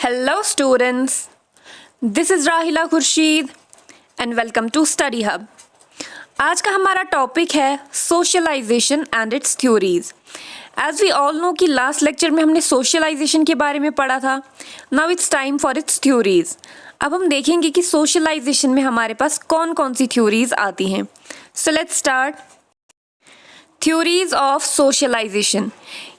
Hello students, this is Rahila Khurshid and welcome to Study Hub. आज का हमारा topic है socialization and its theories. As we all know कि last lecture में हमने socialization के बारे में पढ़ा था. Now it's time for its theories. अब हम देखेंगे कि सोशलाइजेशन में हमारे पास कौन कौन सी थ्योरीज आती हैं. So let's start. Theories of socialization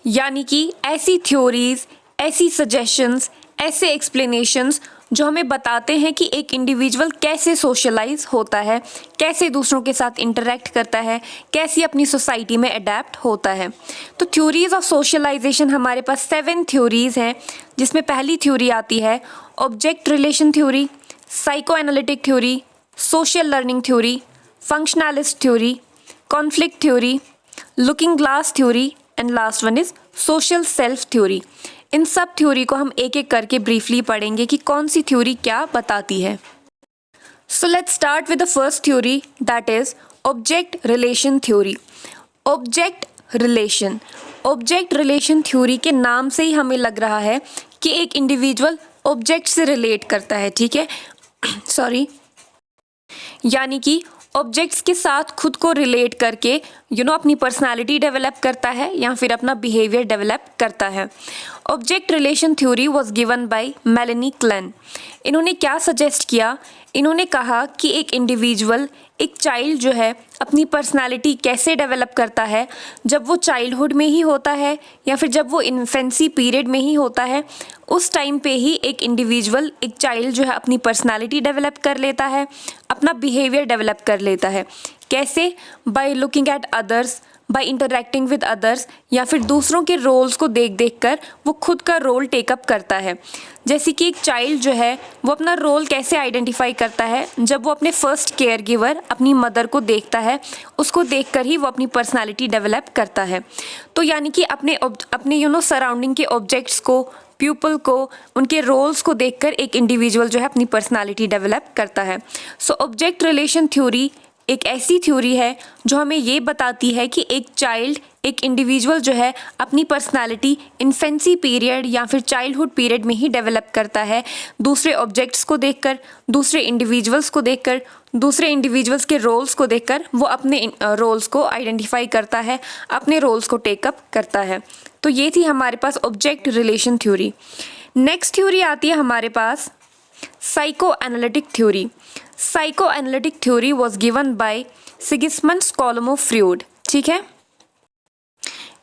यानी कि ऐसी थ्योरीज, ऐसी सजेशंस, ऐसे एक्सप्लेनेशंस जो हमें बताते हैं कि एक इंडिविजुअल कैसे सोशलाइज होता है, कैसे दूसरों के साथ इंटरेक्ट करता है, कैसे अपनी सोसाइटी में अडेप्ट होता है. तो थ्योरीज ऑफ सोशलाइजेशन हमारे पास 7 थ्योरीज हैं, जिसमें पहली थ्योरी आती है object relation theory, psycho analytic theory, social learning theory, functionalist theory, conflict theory, looking glass theory and last one is social self theory. इन सब थ्योरी को हम एक एक करके ब्रीफली पढ़ेंगे कि कौन सी थ्योरी क्या बताती है. सो let's start with the first theory, that is object relation theory. Object relation theory के नाम से ही हमें लग रहा है कि एक इंडिविजुअल ऑब्जेक्ट से रिलेट करता है. ठीक है, सॉरी, यानी कि ऑब्जेक्ट्स के साथ खुद को रिलेट करके अपनी पर्सनालिटी डेवलप करता है या फिर अपना बिहेवियर डेवलप करता है. Object relation theory was given by Melanie Klein. इन्होंने क्या सजेस्ट किया? इन्होंने कहा कि एक इंडिविजुअल, एक चाइल्ड जो है, अपनी पर्सनालिटी कैसे डेवलप करता है जब वो चाइल्डहुड में ही होता है या फिर जब वो इन्फेंसी पीरियड में ही होता है. उस टाइम पे ही एक इंडिविजुअल, एक चाइल्ड जो है, अपनी पर्सनालिटी डेवलप कर लेता है, अपना बिहेवियर डेवलप कर लेता है. कैसे? By looking at others, by interacting with others, या फिर दूसरों के रोल्स को देख देख कर वो खुद का रोल टेकअप करता है. जैसे कि एक चाइल्ड जो है वो अपना रोल कैसे आइडेंटिफाई करता है? जब वो अपने फर्स्ट केयर गिवर, अपनी मदर को देखता है, उसको देखकर ही वो अपनी पर्सनालिटी डेवलप करता है. तो यानी कि अपने सराउंडिंग के ऑब्जेक्ट्स को, पीपल को, उनके रोल्स को देखकर एक इंडिविजुअल जो है अपनी पर्सनालिटी डेवलप करता है. सो ऑब्जेक्ट रिलेशन थ्योरी एक ऐसी थ्योरी है जो हमें ये बताती है कि एक चाइल्ड, एक इंडिविजुअल जो है, अपनी पर्सनालिटी इन्फेंसी पीरियड या फिर चाइल्डहुड पीरियड में ही डेवलप करता है. दूसरे ऑब्जेक्ट्स को देखकर, दूसरे इंडिविजुअल्स को देखकर, दूसरे इंडिविजुअल्स के रोल्स को देखकर वो अपने रोल्स को आइडेंटिफाई करता है, अपने रोल्स को टेकअप करता है. तो ये थी हमारे पास object relation theory. Next theory आती है हमारे पास psycho analytic theory. Psycho analytic theory was given by Sigismund Schlomo of Freud. ठीक है,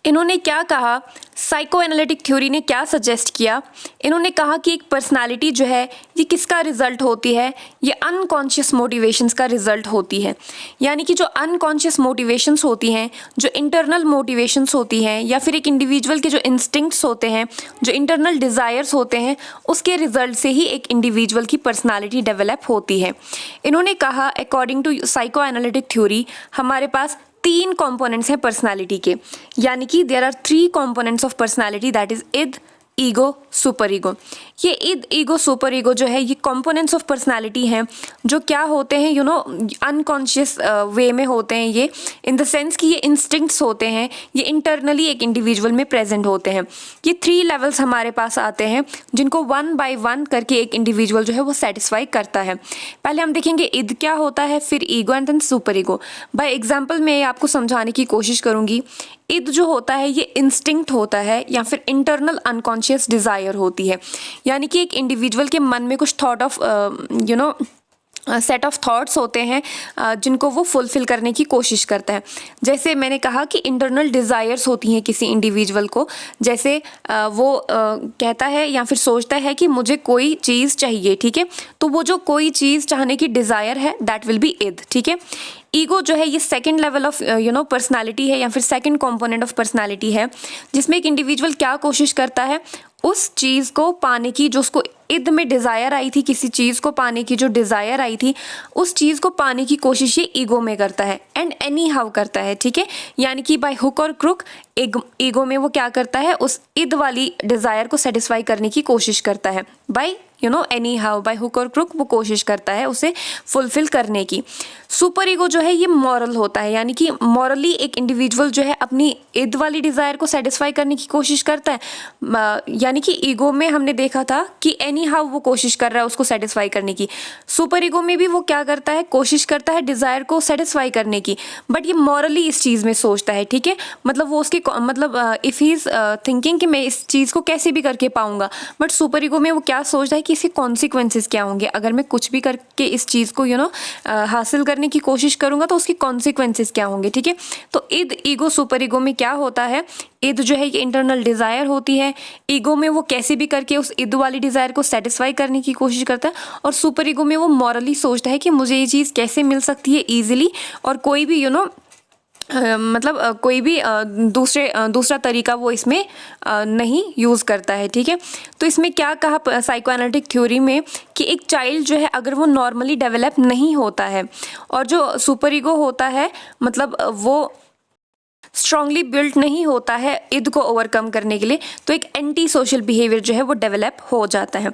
इन्होंने क्या कहा? साइको एनालिटिक थ्योरी ने क्या सजेस्ट किया? इन्होंने कहा कि एक पर्सनालिटी जो है ये किसका रिजल्ट होती है? ये अनकॉन्शियस मोटिवेशंस का रिजल्ट होती है. यानी कि जो अनकॉन्शियस मोटिवेशंस होती हैं, जो इंटरनल मोटिवेशंस होती हैं, या फिर एक इंडिविजुअल के जो इंस्टिंक्ट्स होते हैं, जो इंटरनल डिज़ायर्स होते हैं, उसके रिजल्ट से ही एक इंडिविजुअल की पर्सनालिटी डेवलप होती है. इन्होंने कहा according to psycho analytic theory हमारे पास 3 कंपोनेंट्स हैं पर्सनालिटी के. यानी कि there are 3 components of personality, that is id, ego, super ego. ये इद, ईगो, सुपर ईगो जो है ये कंपोनेंट्स ऑफ पर्सनालिटी हैं जो क्या होते हैं अनकॉन्शियस वे में होते हैं. ये इन द सेंस कि ये इंस्टिंक्ट्स होते हैं, ये इंटरनली एक इंडिविजुअल में प्रेजेंट होते हैं. ये 3 लेवल्स हमारे पास आते हैं जिनको 1 बाय 1 करके एक इंडिविजुअल जो है वो सेटिस्फाई करता है. पहले हम देखेंगे इद क्या होता है, फिर ego and then super ego. By example मैं आपको समझाने की कोशिश करूँगी. इद जो होता है ये इंस्टिंक्ट होता है या फिर इंटरनल अनकॉन्शियस डिज़ायर होती है. यानी कि एक इंडिविजुअल के मन में कुछ thought of set of thoughts होते हैं जिनको वो फुलफिल करने की कोशिश करता है. जैसे मैंने कहा कि इंटरनल डिज़ायर्स होती हैं किसी इंडिविजुअल को. जैसे वो कहता है या फिर सोचता है कि मुझे कोई चीज़ चाहिए. ठीक है, तो वो जो कोई चीज़ चाहने की डिज़ायर है दैट विल बी इद. ठीक है, ईगो जो है ये सेकंड लेवल ऑफ पर्सनालिटी है या फिर सेकंड कंपोनेंट ऑफ पर्सनालिटी है, जिसमें एक इंडिविजुअल क्या कोशिश करता है? उस चीज़ को पाने की, जो उसको इद में डिज़ायर आई थी, किसी चीज़ को पाने की जो डिज़ायर आई थी, उस चीज़ को पाने की कोशिश ये ईगो में करता है एंड एनी हाउ करता है. ठीक है, यानी कि बाय हुक और क्रुक ईगो में वो क्या करता है? उस इद वाली डिज़ायर को सेटिस्फाई करने की कोशिश करता है by any how by hook और क्रुक वो कोशिश करता है उसे फुलफिल करने की। सुपर ईगो जो है ये मॉरल होता है, यानी कि मॉरली एक इंडिविजुअल जो है अपनी इद वाली डिज़ायर को सेटिस्फाई करने की कोशिश करता है। यानी कि ईगो में हमने देखा था कि एनी हाउ वो कोशिश कर रहा है उसको सेटिस्फाई करने की। सुपर ईगो में भी वो क्या करता है, कोशिश करता है डिज़ायर को सेटिस्फाई करने की, बट ये मॉरली इस चीज़ में सोचता है, ठीक है। मतलब वो उसके मतलब इफ़ ही इज़ थिंकिंग कि मैं इस चीज़ को कैसे भी करके पाऊंगा, बट सुपर ईगो में वो क्या सोचता है कि इसके कॉन्सिक्वेंसेस क्या होंगे, अगर मैं कुछ भी करके इस चीज़ को हासिल करने की कोशिश करूंगा तो उसके कॉन्सिक्वेंसेस क्या होंगे, ठीक है। तो इद ईगो सुपर ईगो में क्या होता है, इद जो है ये इंटरनल डिज़ायर होती है, ईगो में वो कैसे भी करके उस इद वाली डिज़ायर को सेटिस्फाई करने की कोशिश करता है, और सुपर ईगो में वो मॉरली सोचता है कि मुझे ये चीज़ कैसे मिल सकती है ईजिली, और कोई भी कोई भी दूसरा तरीका वो इसमें नहीं यूज़ करता है, ठीक है। तो इसमें क्या कहा साइकोएनालिटिक थ्योरी में कि एक चाइल्ड जो है अगर वो नॉर्मली डेवलप नहीं होता है और जो सुपर ईगो होता है मतलब वो स्ट्रांगली बिल्ट नहीं होता है इद को ओवरकम करने के लिए, तो एक एंटी सोशल बिहेवियर जो है वो डेवलप हो जाता है।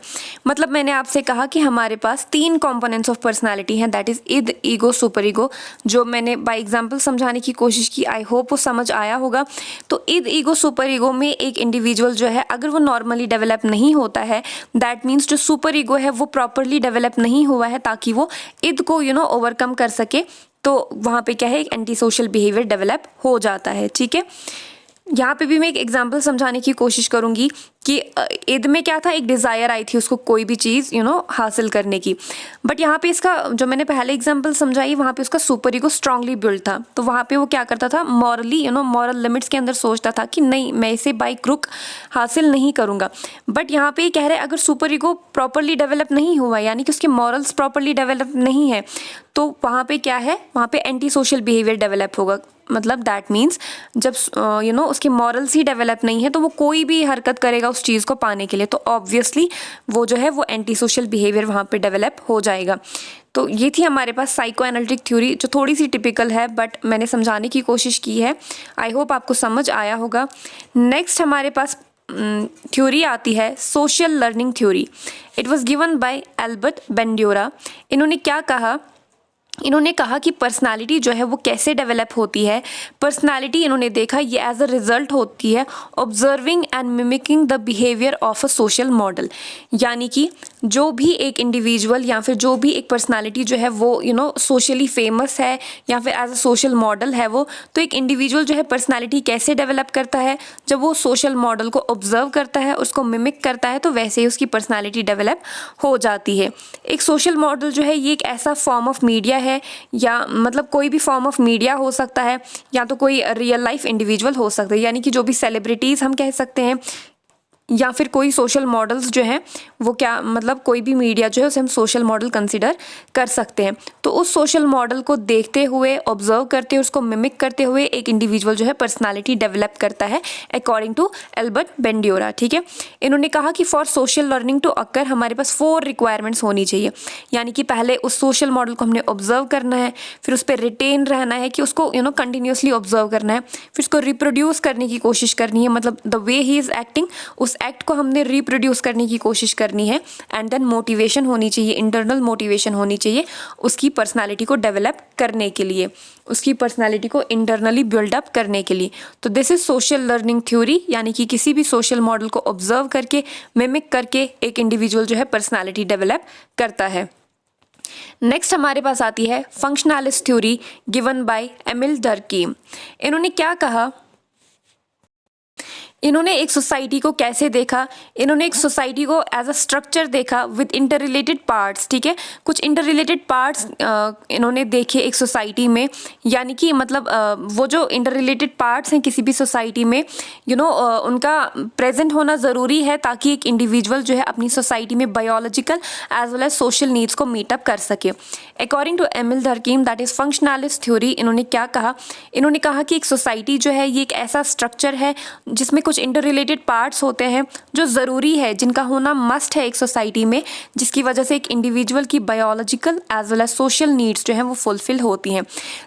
मतलब मैंने आपसे कहा कि हमारे पास 3 कंपोनेंट्स ऑफ पर्सनालिटी हैं, that is id, ego, super ego, जो मैंने बाय एग्जांपल समझाने की कोशिश की। आई होप वो समझ आया होगा। तो इद, ईगो, सुपर ईगो में एक इंडिविजुअल जो है अगर वो नॉर्मली डेवलप नहीं होता है, दैट मीन्स जो सुपर ईगो है वो प्रॉपरली डेवलप नहीं हुआ है ताकि वो इद को ओवरकम कर सके, तो वहाँ पे क्या है, एक एंटी सोशल बिहेवियर डेवलप हो जाता है, ठीक है। यहाँ पे भी मैं एक एग्जांपल समझाने की कोशिश करूँगी कि इद में क्या था, एक डिज़ायर आई थी उसको कोई भी चीज़ हासिल करने की, बट यहाँ पे इसका जो मैंने पहले एग्जांपल समझाई वहाँ पे उसका सुपर ईगो स्ट्रांगली बिल्ड था, तो वहाँ पे वो क्या करता था, मॉरली मॉरल लिमिट्स के अंदर सोचता था कि नहीं मैं इसे बाय क्रुक हासिल नहीं करूँगा। बट यहाँ पे कह रहे हैं अगर सुपर ईगो प्रॉपरली डेवलप नहीं हुआ, यानी कि उसके मॉरल्स प्रॉपरली डेवलप नहीं है, तो वहाँ पे क्या है, वहाँ पे एंटी सोशल बिहेवियर डेवलप होगा। मतलब दैट मीन्स जब उसके मॉरल्स ही डेवलप नहीं है तो वो कोई भी हरकत करेगा उस चीज़ को पाने के लिए, तो ऑब्वियसली वो जो है वो एंटी सोशल बिहेवियर वहाँ पे डेवलप हो जाएगा। तो ये थी हमारे पास साइको एनालिटिक थ्योरी, जो थोड़ी सी टिपिकल है बट मैंने समझाने की कोशिश की है। आई होप आपको समझ आया होगा। नेक्स्ट हमारे पास थ्योरी आती है social learning theory. It was given by Albert Bandura. इन्होंने क्या कहा, इन्होंने कहा कि पर्सनालिटी जो है वो कैसे डेवलप होती है। पर्सनालिटी इन्होंने देखा ये एज अ रिजल्ट होती है observing and mimicking the behaviour of a social model. यानी कि जो भी एक इंडिविजुअल या फिर जो भी एक पर्सनालिटी जो है वो सोशली फेमस है या फिर एज अ सोशल मॉडल है वो, तो एक इंडिविजुअल जो है पर्सनालिटी कैसे डेवलप करता है, जब वो सोशल मॉडल को ऑब्जर्व करता है, उसको मिमिक करता है, तो वैसे ही उसकी पर्सनालिटी डेवलप हो जाती है। एक सोशल मॉडल जो है ये एक ऐसा फॉर्म ऑफ मीडिया है, या मतलब कोई भी फॉर्म ऑफ मीडिया हो सकता है, या तो कोई रियल लाइफ इंडिविजुअल हो सकता है, यानी कि जो भी सेलिब्रिटीज़ हम कह सकते हैं, या फिर कोई सोशल मॉडल्स जो हैं वो क्या मतलब कोई भी मीडिया जो है उसे हम सोशल मॉडल कंसीडर कर सकते हैं। तो उस सोशल मॉडल को देखते हुए, ऑब्जर्व करते हुए, उसको मिमिक करते हुए एक इंडिविजुअल जो है पर्सनालिटी डेवलप करता है अकॉर्डिंग टू एल्बर्ट बेंड्योरा, ठीक है। इन्होंने कहा कि for social learning to occur हमारे पास 4 रिक्वायरमेंट्स होनी चाहिए, यानी कि पहले उस सोशल मॉडल को हमने ऑब्जर्व करना है, फिर उस पर रिटेन रहना है कि उसको कंटिन्यूसली ऑब्जर्व करना है, फिर उसको रिप्रोड्यूस करने की कोशिश करनी है, मतलब the way he is acting उस एक्ट को हमने रिप्रोड्यूस करने की कोशिश करनी है, एंड देन मोटिवेशन होनी चाहिए, इंटरनल मोटिवेशन होनी चाहिए उसकी पर्सनालिटी को डेवलप करने के लिए, उसकी पर्सनालिटी को इंटरनली बिल्डअप करने के लिए। तो this is social learning theory, यानी कि किसी भी सोशल मॉडल को ऑब्जर्व करके, मिमिक करके एक इंडिविजुअल जो है पर्सनालिटी डेवलप करता है। नेक्स्ट हमारे पास आती है functionalist theory given by Emile Durkheim. इन्होंने क्या कहा, इन्होंने एक सोसाइटी को कैसे देखा, इन्होंने एक सोसाइटी को एज अ स्ट्रक्चर देखा विद इंटर रिलेटेड पार्ट्स, ठीक है। कुछ इंटर रिलेटेड पार्ट्स इन्होंने देखे एक सोसाइटी में, यानी कि मतलब वो जो इंटर रिलेटेड पार्ट्स हैं किसी भी सोसाइटी में उनका प्रेजेंट होना ज़रूरी है ताकि एक इंडिविजुअल जो है अपनी सोसाइटी में biological as well as social needs को मीटअप कर सके। According to Emile Durkheim that is functionalist theory, इन्होंने क्या कहा, इन्होंने कहा कि एक सोसाइटी जो है ये एक ऐसा स्ट्रक्चर है जिसमें कुछ कुछ इंटर रिलेटेड पार्ट्स होते हैं जो ज़रूरी है, जिनका होना मस्ट है एक सोसाइटी में, जिसकी वजह से एक इंडिविजुअल की biological as well as social needs जो हैं वो फुलफिल होती हैं।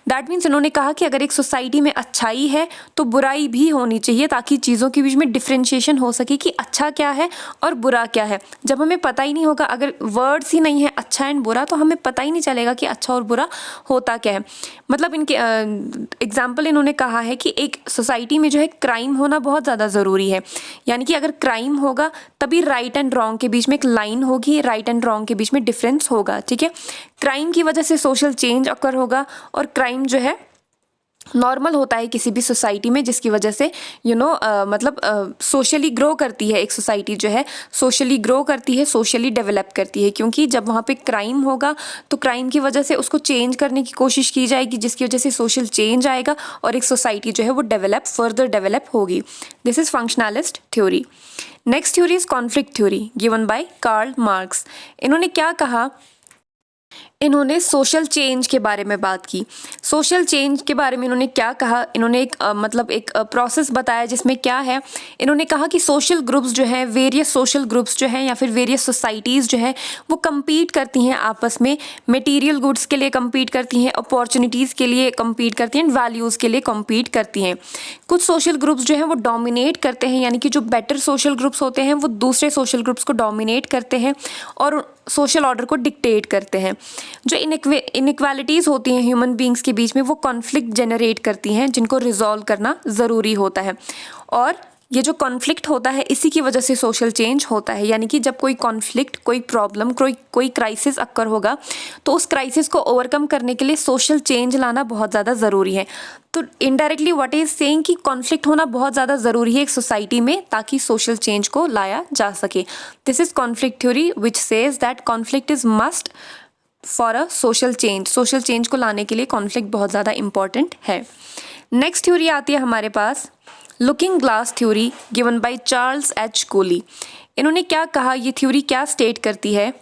दैट मीन्स इन्होंने कहा कि अगर एक सोसाइटी में अच्छाई है तो बुराई भी होनी चाहिए, ताकि चीज़ों के बीच में डिफ्रेंशिएशन हो सके कि अच्छा क्या है और बुरा क्या है। जब हमें पता ही नहीं होगा, अगर वर्ड्स ही नहीं है अच्छा एंड बुरा, तो हमें पता ही नहीं चलेगा कि अच्छा और बुरा होता क्या है। मतलब इनके एग्जाम्पल इन्होंने कहा है कि एक सोसाइटी में जो है क्राइम होना बहुत ज़्यादा ज़रूरी है, यानी कि अगर क्राइम होगा तभी राइट एंड रॉन्ग के बीच में एक लाइन होगी, राइट एंड रॉन्ग के बीच में डिफरेंस होगा, ठीक है। क्राइम की वजह से सोशल चेंज अकर होगा, और क्राइम जो है नॉर्मल होता है किसी भी सोसाइटी में, जिसकी वजह से मतलब सोशली ग्रो करती है। एक सोसाइटी जो है सोशली ग्रो करती है, सोशली डेवलप करती है, क्योंकि जब वहाँ पे क्राइम होगा तो क्राइम की वजह से उसको चेंज करने की कोशिश की जाएगी, जिसकी वजह से सोशल चेंज आएगा और एक सोसाइटी जो है वो फर्दर डेवलप होगी। This is functionalist theory. Next theory is conflict theory given by Karl Marx. इन्होंने क्या कहा, इन्होंने सोशल चेंज के बारे में बात की। सोशल चेंज के बारे में इन्होंने क्या कहा, इन्होंने एक प्रोसेस बताया, जिसमें क्या है, इन्होंने कहा कि सोशल ग्रुप्स जो हैं, वेरियस सोशल ग्रुप्स जो हैं या फिर वेरियस सोसाइटीज़ जो हैं वो कम्पीट करती हैं आपस में, मटेरियल गुड्स के लिए कम्पीट करती हैं, अपॉर्चुनिटीज़ के लिए कम्पीट करती हैं, वैल्यूज़ के लिए कम्पीट करती हैं। कुछ सोशल ग्रुप्स जो हैं वो डोमिनेट करते हैं, यानी कि जो बेटर सोशल ग्रुप्स होते हैं वो दूसरे सोशल ग्रुप्स को डोमिनेट करते हैं और सोशल ऑर्डर को डिक्टेट करते हैं। जो इनइक्वालिटीज़ होती हैं ह्यूमन बींग्स के बीच में, वो कॉन्फ्लिक्ट जनरेट करती हैं, जिनको रिजॉल्व करना ज़रूरी होता है। और ये जो कॉन्फ्लिक्ट होता है, इसी की वजह से सोशल चेंज होता है। यानी कि जब कोई कॉन्फ्लिक्ट, कोई प्रॉब्लम, कोई क्राइसिस अक्कर होगा, तो उस क्राइसिस को ओवरकम करने के लिए सोशल चेंज लाना बहुत ज़्यादा ज़रूरी है। तो इनडायरेक्टली व्हाट इज सेइंग कि कॉन्फ्लिक्ट होना बहुत ज़्यादा ज़रूरी है एक सोसाइटी में, ताकि सोशल चेंज को लाया जा सके। This is conflict theory which says that conflict is must for a social change. Social change को लाने के लिए कॉन्फ्लिक्ट बहुत ज़्यादा इंपॉर्टेंट है। नेक्स्ट थ्योरी आती है हमारे पास, looking glass theory given by Charles H Cooley. इन्होंने क्या कहा, ये थ्योरी क्या स्टेट करती है,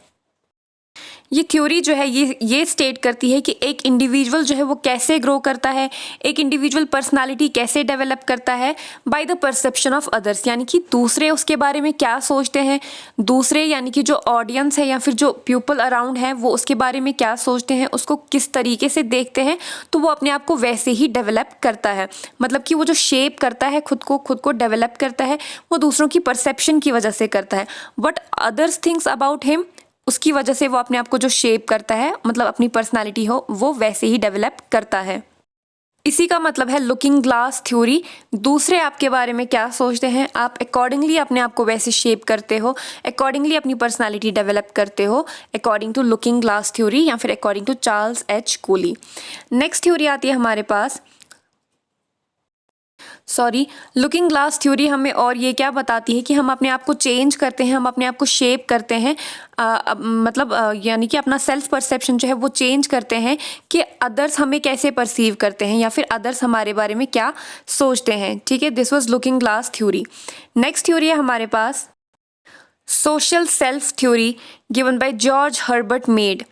ये थ्योरी जो है ये स्टेट करती है कि एक इंडिविजुअल जो है वो कैसे ग्रो करता है, एक इंडिविजुअल पर्सनालिटी कैसे डेवलप करता है by the perception of others. यानी कि दूसरे उसके बारे में क्या सोचते हैं, दूसरे यानी कि जो ऑडियंस है या फिर जो पीपल अराउंड है वो उसके बारे में क्या सोचते हैं, उसको किस तरीके से देखते हैं, तो वो अपने आप को वैसे ही डेवलप करता है। मतलब कि वो जो शेप करता है खुद को डेवलप करता है, वो दूसरों की परसेप्शन की वजह से करता है। What others thinks about him, उसकी वजह से वो अपने आप को जो शेप करता है, मतलब अपनी पर्सनालिटी हो, वो वैसे ही डेवलप करता है। इसी का मतलब है लुकिंग ग्लास थ्योरी। दूसरे आपके बारे में क्या सोचते हैं, आप अकॉर्डिंगली अपने आप को वैसे शेप करते हो, अकॉर्डिंगली अपनी पर्सनालिटी डेवलप करते हो, according to looking glass theory या फिर according to Charles H Cooley. Next theory आती है हमारे पास, लुकिंग ग्लास थ्योरी हमें और ये क्या बताती है कि हम अपने आप को चेंज करते हैं, हम अपने आप को शेप करते हैं, यानी कि अपना सेल्फ परसेप्शन जो है वो चेंज करते हैं कि अदर्स हमें कैसे परसीव करते हैं या फिर अदर्स हमारे बारे में क्या सोचते हैं। ठीक है, this was looking glass theory. Next theory है हमारे पास social self theory given by George Herbert Mead.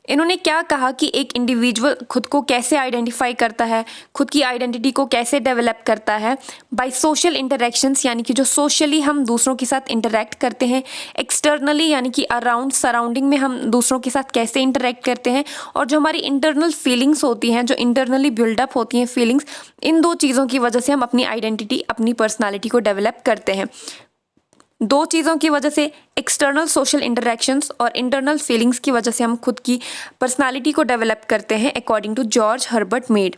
इन्होंने क्या कहा कि एक इंडिविजुअल खुद को कैसे आइडेंटिफाई करता है, खुद की आइडेंटिटी को कैसे डेवलप करता है बाय सोशल इंटरेक्शंस, यानी कि जो सोशली हम दूसरों के साथ इंटरेक्ट करते हैं, एक्सटर्नली यानी कि अराउंड सराउंडिंग में हम दूसरों के साथ कैसे इंटरेक्ट करते हैं, और जो हमारी इंटरनल फीलिंग्स होती हैं, जो इंटरनली बिल्डअप होती हैं फीलिंग्स, इन दो चीज़ों की वजह से हम अपनी आइडेंटिटी, अपनी पर्सनालिटी को डेवलप करते हैं। दो चीज़ों की वजह से, एक्सटर्नल सोशल इंटरेक्शंस और इंटरनल फीलिंग्स की वजह से हम खुद की पर्सनालिटी को डेवलप करते हैं, according to George Herbert Mead.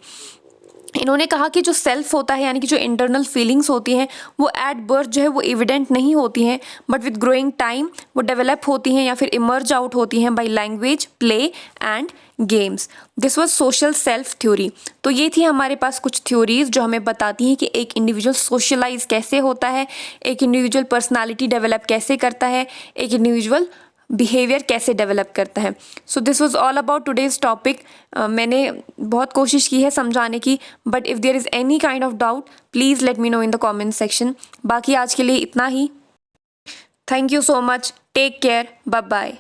इन्होंने कहा कि जो सेल्फ होता है, यानी कि जो इंटरनल फीलिंग्स होती हैं, वो एट बर्थ जो है वो एविडेंट नहीं होती हैं, बट विद ग्रोइंग टाइम वो डेवलप होती हैं या फिर इमर्ज आउट होती हैं by language, play and games. This was social self theory. तो ये थी हमारे पास कुछ थ्योरीज जो हमें बताती हैं कि एक इंडिविजुअल सोशलाइज कैसे होता है, एक इंडिविजुअल पर्सनालिटी डेवलप कैसे करता है, एक इंडिविजुअल बिहेवियर कैसे डेवलप करता है। So this was all about today's topic. मैंने बहुत कोशिश की है समझाने की, but if there is any kind of doubt please let me know in the comment section. बाकी आज के लिए इतना ही। Thank you so much, take care, bye bye.